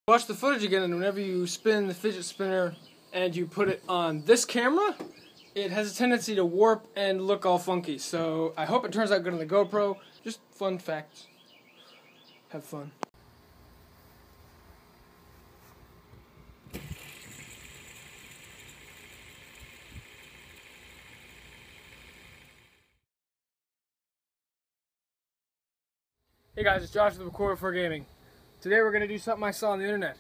Watch the footage again, and whenever you spin the fidget spinner and you put it on this camera, it has a tendency to warp and look all funky. So I hope it turns out good on the GoPro. Just fun facts. Have fun. Hey guys, it's Josh with the Recorder for Gaming. Today we're going to do something I saw on the internet.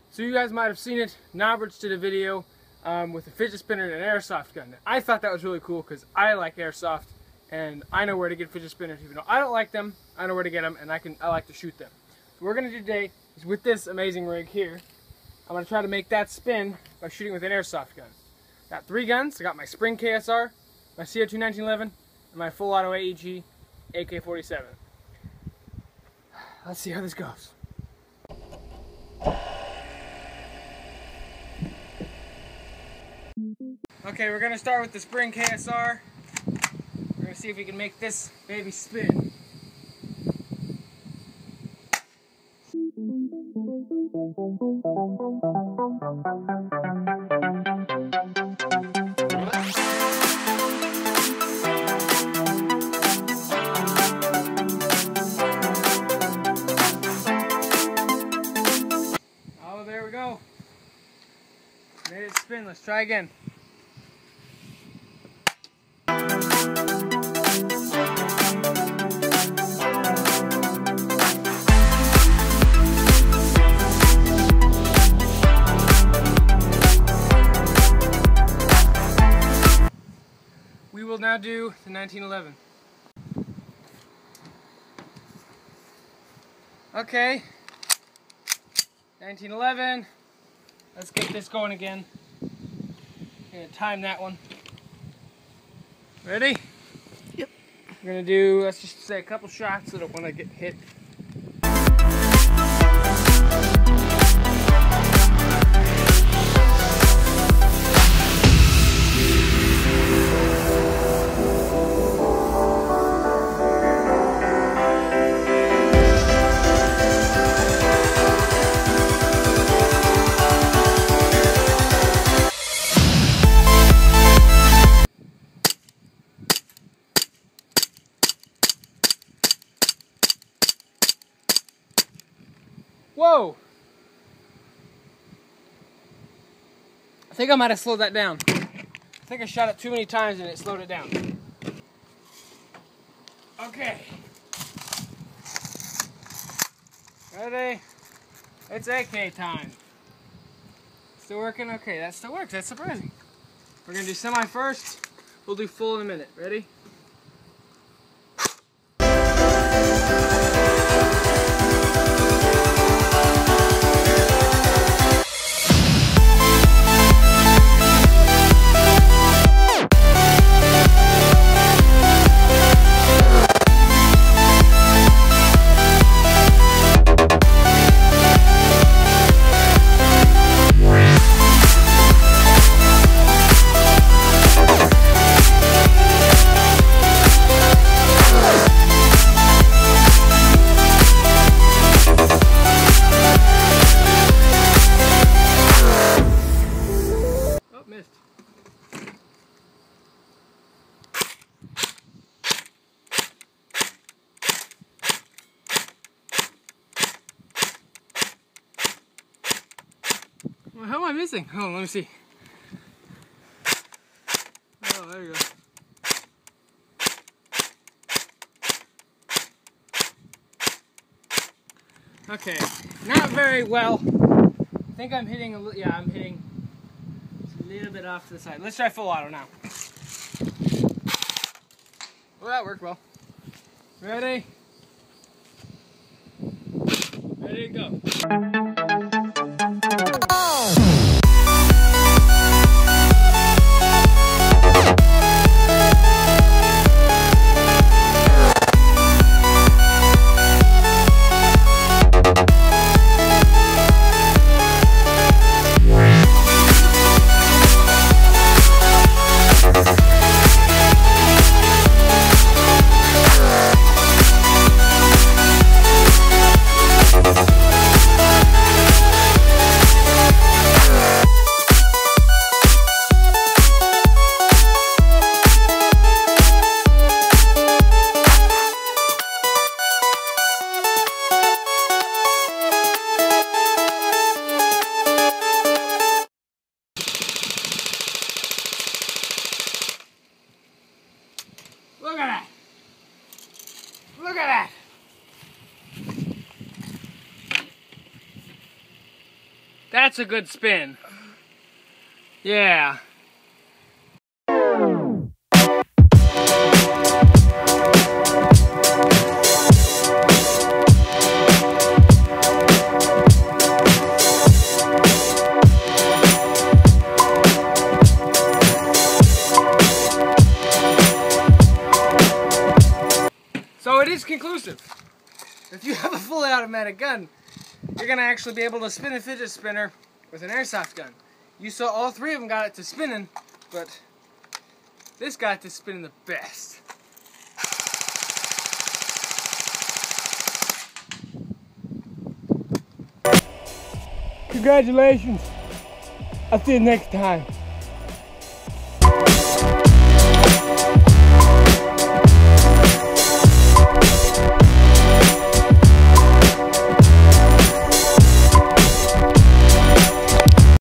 So you guys might have seen it. Nobrich did a video with a fidget spinner and an airsoft gun. I thought that was really cool because I like airsoft and I know where to get fidget spinners. Even though I don't like them, I know where to get them, and I like to shoot them. So what we're going to do today is with this amazing rig here, I'm going to try to make that spin by shooting with an airsoft gun. Got 3 guns. I got my Spring KSR, my CO2 1911, and my full auto AEG AK-47. Let's see how this goes. Okay, we're going to start with the Spring KSR. We're going to see if we can make this baby spin. Oh, there we go. Made it spin. Let's try again. We will now do the 1911. Okay, 1911. Let's get this going again. I'm gonna time that one. Ready? Yep. We're gonna do, let's just say, a couple shots so that when I get hit. Whoa! I think I might have slowed that down. I think I shot it too many times and it slowed it down. Okay. Ready? It's AK time. Still working? Okay, that still works. That's surprising. We're going to do semi first. We'll do full in a minute. Ready? Well, how am I missing? Oh, let me see. Oh, there you go. Okay, not very well. I think I'm hitting a little, yeah, I'm hitting a little bit off to the side. Let's try full auto now. Well, that worked well. Ready? Ready to go. Oh, That's a good spin. Yeah. So it is conclusive. If you have a fully automatic gun, you're going to actually be able to spin a fidget spinner with an airsoft gun. You saw all three of them got it to spinning, but this got it to spinning the best. Congratulations. I'll see you next time.